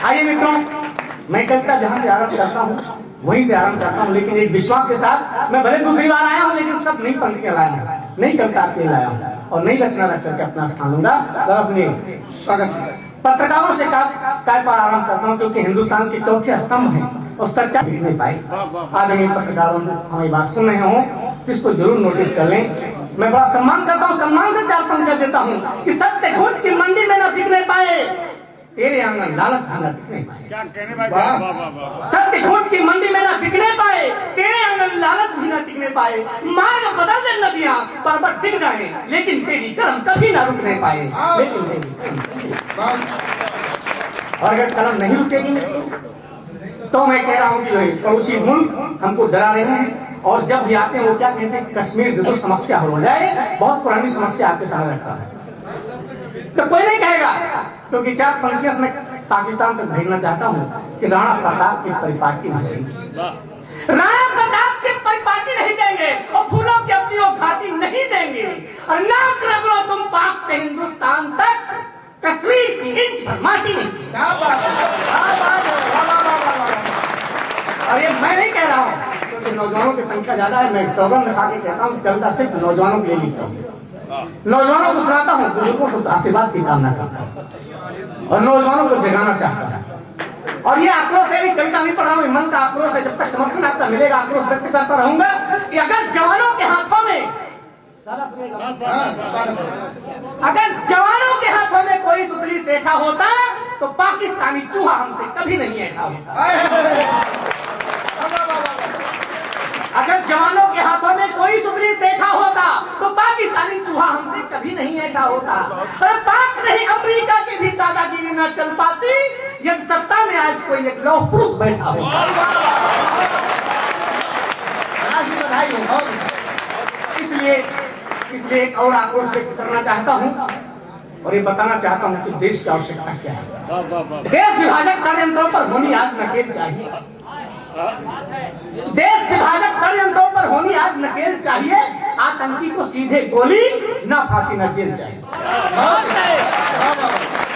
आइए मित्रों, मैं कविता जहां से आरंभ करता हूं वहीं से आरंभ करता हूं, लेकिन एक विश्वास के साथ। मैं भले दूसरी बार आया हूं, लेकिन सब नई पंक्तियां लाया हूं, नई कविता आपके लाया हूं और नई रचना रख करके अपना स्थान लूंगा। स्वागत। पत्रकारों से काय पर आरंभ करता हूं, क्योंकि हिंदुस्तान के चौथे स्तंभ हैं और चर्चा दिख नहीं पाई। आदरणीय पत्रकारों हमारी बात सुन रहे हो तो इसको जरूर नोटिस कर लें। मैं बड़ा सम्मान करता हूं, सम्मान से 4 पंक्तियां देता हूं कि सत्य झूठ की मंडी में न बिकने पाए, तेरे आंगन लालच भी न टिकने पाए। सत्य झूठ की मंडी में न बिकने पाए, तेरे आंगन लालच भी न टिकने पाए। मार्ग बदल दे नदियां, पर्वत दिख जाए, लेकिन तेरी कलम कभी न रुकने पाए। लेकिन तेरी और अगर कलम नहीं रुकेगी तो मैं कह रहा हूं कि पड़ोसी मुल्क हमको डरा रहे हैं। और जब भी आते हैं वो क्या कहते हैं, कश्मीर जरूर समस्या हो जाए। बहुत पुरानी समस्या आपके सामने रखा है, तो कोई नहीं कहेगा, क्योंकि 4 पंक्तियां मैं पाकिस्तान तक भेजना चाहता हूं कि राणा प्रताप की परिपाटी नहीं देंगे, राणा प्रताप की परिपाटी नहीं देंगे और फूलों की अपनी वो घाटी नहीं देंगे। और नाक रगड़ो तुम पाक से हिंदुस्तान तक, कश्मीर की इंच भर माटी नहीं। और ये मैं नहीं कह रहा हूं, क्योंकि नौजवानों की संख्या ज्यादा है। मैं सौगंध खा के कहता हूं, कविता सिर्फ नौजवानों के लिए लिखता हूं, नौजवानों को सुनाता हूं, बुजुर्गों को आशीर्वाद की कामना करता हूं और नौजवानों को जगाना चाहता हूं। और ये आक्रोश है, कविता नहीं पढ़ रहा हूं, मन का आक्रोश है। जब तक समर्थन आपका मिलेगा आक्रोश व्यक्त करता रहूंगा कि अगर जवानों के हाथों में कोई सुतली सेठा होता तो पाकिस्तानी चूहा हमसे कभी नहीं ऐठा होता। अगर जवानों के हाथों में कोई सुतली सेठा होता तो पाकिस्तानी चूहा हमसे कभी नहीं ऐठा होता। और पाक नहीं अमेरिका की भी दादागिरी न चल पाती यदि सत्ता में आज कोई एक लौह पुरुष बैठा होता। इसलिए एक और आक्रोश व्यक्त करना चाहता हूं और ये बताना चाहता हूं कि देश की आवश्यकता क्या है। देश विभाजक षड्यंत्रों पर होनी आज नकेल चाहिए। देश विभाजक षड्यंत्रों पर होनी आज नकेल चाहिए। आतंकी को सीधे गोली, ना फांसी ना जेल चाहिए।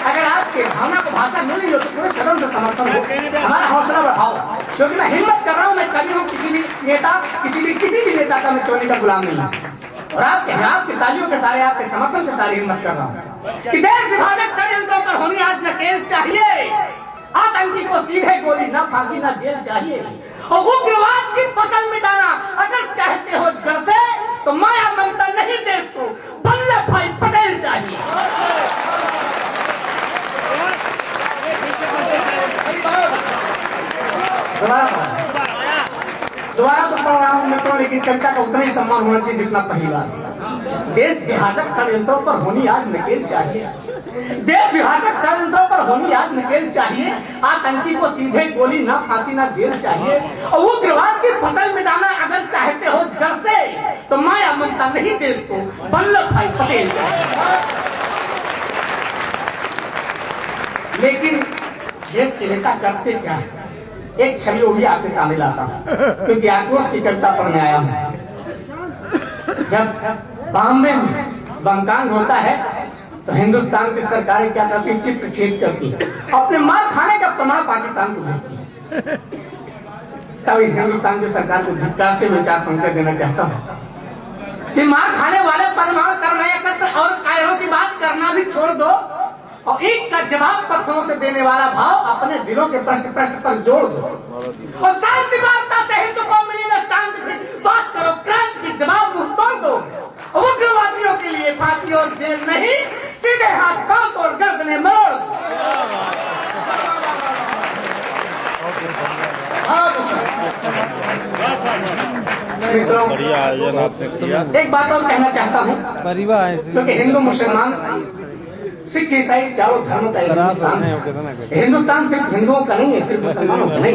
अगर आपके भावना को भाषा मिल रही हो तो पूरे सदन से समर्थन हो, हमारा हौसला बढ़ाओ, क्योंकि मैं हिम्मत कर रहा हूं। मैं कभी हूं किसी भी नेता का मैं चोरी का गुलाम नहीं हूं। और आपके तालियों के सारे, आपके समर्थन के सारे हिम्मत कर रहा हूं कि देश विभाजक षड्यंत्रों पर होनी आज नकेल चाहिए। आतंकी को सीधे गोली, ना फांसी ना जेल चाहिए। और उग्रवाद की फसल मिटाना अगर चाहते हो जड़ से तो माया ममता नहीं, देश को वल्लभ भाई पटेल चाहिए। दोबारा तो पढ़ रहा हूं मित्रों, लेकिन कविता का उतना ही सम्मान होना चाहिए जितना पहली बार। देश विभाजक षड्यंत्रों पर होनी आज नकेल चाहिए। देश विभाजक षड्यंत्रों पर होनी आज नकेल चाहिए। आतंकी को सीधे गोली, ना फांसी ना जेल चाहिए। और उग्रवाद की फसल मिटाना अगर चाहते हो जड़ से तो माया ममता नहीं, देश को वल्लभ भाई पटेल चाहिए। लेकिन देश के नेता करते क्या है, एक छवि वो भी आपके सामने लाता हूं, क्योंकि आक्रोश की कविता पढ़ने आया हूं। जब बॉम्बे में बमकांड होता है तो हिंदुस्तान की सरकारें क्या करती है, चित्र खेद करती है, अपने मार खाने का प्रमाण पाकिस्तान को भेजती है। तब हिंदुस्तान की सरकार को धिक्कारते हुए 4 पंक्तियां देना चाहता हूं कि मार खाने वाले परमाणु करना एकत्र और कायरों से बात करना भी छोड़ दो और एक का जवाब पत्थरों से देने वाला भाव अपने दिलों के प्रश्न पर जोड़ दो। और शांति वार्ता से हिंदू को मिली न शांति, बात करो क्रांति की, जवाब मुंह तोड़ दो। उग्रवादियों के लिए फांसी और जेल नहीं, सीधे हाथ पांव तोड़ गर्दनें मरोड़ दो। एक बात और कहना चाहता हूँ, क्योंकि हिंदू मुसलमान सिख ईसाई चारों धर्मों का हिंदुस्तान है। हिंदुस्तान सिर्फ हिंदुओं का नहीं है, सिर्फ मुसलमानों का नहीं।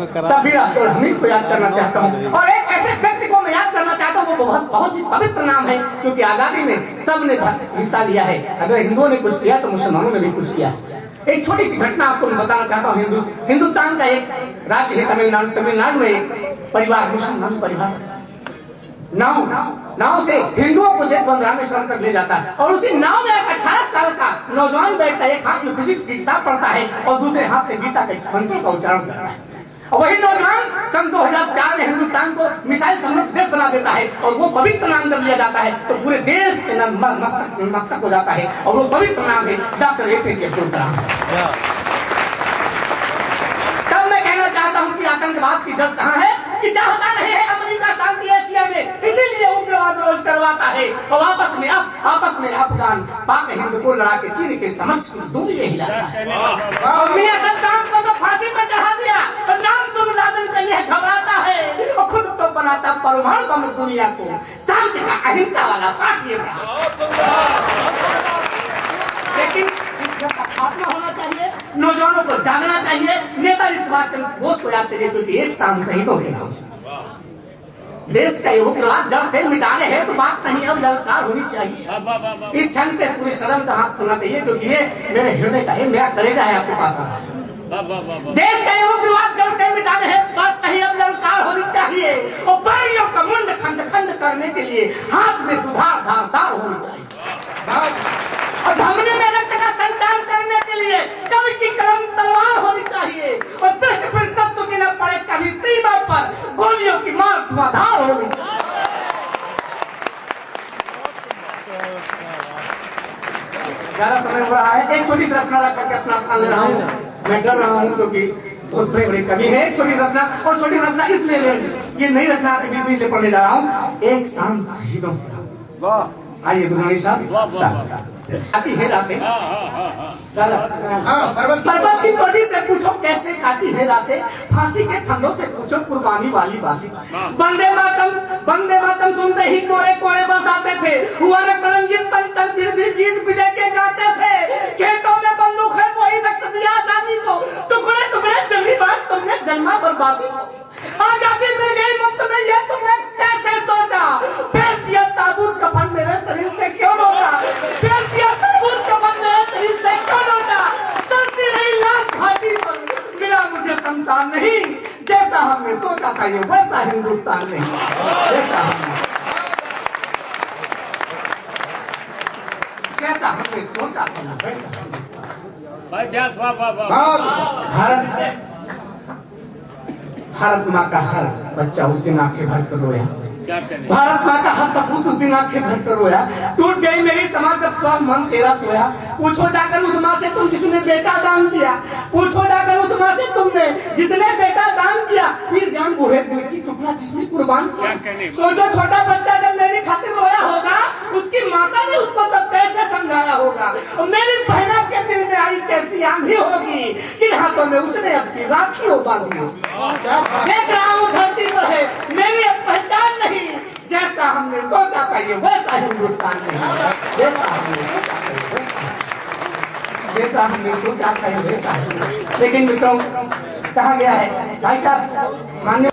तभी अब्दुल हमीद को याद करना चाहता हूँ और एक ऐसे व्यक्ति को मैं याद करना चाहता हूँ, वो बहुत ही पवित्र नाम है, क्योंकि आजादी में सबने हिस्सा लिया है। अगर हिंदुओं ने कुछ किया तो मुसलमानों ने भी कुछ किया। एक छोटी सी घटना आपको मैं बताना चाहता हूँ। हिंदुस्तान का एक राज्य है तमिलनाडु में एक परिवार, मुसलमान परिवार, नाउ नाव से हिंदुओं को सिर्फ 15 में श्रम कर ले जाता है और उसी नाव में एक 18 साल का नौजवान बैठता है, एक हाथ में फिजिक्स की किताब पढ़ता है और दूसरे हाथ से गीता के मंत्रों का उच्चारण करता है। और वही नौजवान सन 2004 में हिंदुस्तान को मिसाइल समृद्ध देश बना देता है और वो पवित्र नाम जब लिया जाता है तो पूरे देश के नाम मस्तक हो जाता है और वो पवित्र नाम है डॉक्टर APJ अब्दुल कलाम। तब मैं कहना चाहता हूँ कि आतंकवाद की जड़ कहाँ है कि चाहता नहीं है अमेरिका शांति एशिया में, इसीलिए उग्रवाद रोज करवाता है और आपस में अफगान पाक हिंद को लड़ा के चीन के समक्ष दुनिया हिलाता है। और मियां सद्दाम को तो फांसी पर चढ़ा दिया और नाम सुन लादेन के लिए घबराता है और खुद तो बनाता परमाणु बम दुनिया को शांति का अहिंसा वाला पाठ्य। लेकिन खात्मा होना चाहिए, नौजवानों को जागना चाहिए। नेताजी सुभाष चंद्र बोस को याद करिए क्योंकि एक शाम शहीदों के नाम देश का उग्रवाद जड़ से मिटाने है तो बात नहीं अब ललकार होनी चाहिए। इस क्षण पे पूरी सदन का हाथ खोलना चाहिए क्योंकि ये मेरे हृदय का है, मेरा कलेजा है आपके पास। देश का उग्रवाद जड़ से मिटाने है बात नहीं अब ललकार होनी चाहिए और बैरियों का मुंड खंड खंड करने के लिए हाथ में दुधार धारदार होनी चाहिए और धमनी में रक्त का संचार करने के लिए कवि की कलम तलवार होनी चाहिए और दुष्ट पर शत्रु की न पड़े कभी सीमा पर गोलियों की मार धुआंधार होनी चाहिए। ज्यादा समय हो रहा है, एक छोटी सी रचना रख करके अपना स्थान ले रहा हूँ। मैं डर रहा हूँ क्योंकि बहुत बड़े बड़े कवि है। एक छोटी रचना और छोटी रचना इसलिए ये नई रचना के बीच से पढ़ने जा रहा हूँ। एक शाम शहीदों की। आइए दुर्गानी साहब काटी है रातें, पर्वत की चोटी से पूछो कैसे काटी है रातें, फांसी के फंदों से पूछो कुर्बानी वाली बातें। वंदे मातरम सुनते ही कोरे कोरे बस आते थे, हुआ रंगीन पंचम फिर भी गीत विजय के गाते थे। खेतों में बंदूक है वही रक्त दिया आजादी को, टुकड़े टुकड़े जमी बात तुमने जन्मा बर्बादी को। आजादी मिल गई मुफ्त में ये तुमने कैसे सोचा, फेंक दिया ताबूत कफन मेरे शरीर से क्यों रोका, फेंक दिया ताबूत कफन मेरे शरीर से क्यों रोका। सड़ती रही लाश घाटी पर मिला मुझे शमशान नहीं, जैसा हमने सोचा था ये वैसा हिंदुस्तान नहीं, जैसा हमने सोचा था ना वैसा भारत माँ का हर बच्चा उस दिन आंखें भर कर रोया, भारत माँ का हर सपूत उस दिन आंखें भर कर रोया। टूट गई मेरी समाज जब स्वाद मन तेरा सोया। पूछो जाकर उस माँ से तुम जिसने बेटा दान किया, पूछो जाकर उस माँ से तुमने जिसने बेटा दान किया, फिर जान बूढ़े दिल की टुकड़ा जिसने कुर्बान किया। सोचो छोटा बच्चा जब मेरी खातिर रोया होगा, उसकी माता ने उसको तब कैसे समझाया होगा। और मेरी बहना के दिल में आई कैसी आंधी होगी कि हाथों में उसने अपनी राखी हो बांधी होगी। देख रहा हूँ धरती पर है मेरी अब पहचान नहीं, जैसा हमने सोचा था ये वैसा हिंदुस्तान नहीं, जैसा हमने सोचा था ये वैसा, जैसा हमने सोचा था ये वैसा। लेकिन मित्रों कहा गया है भाई साहब मान्य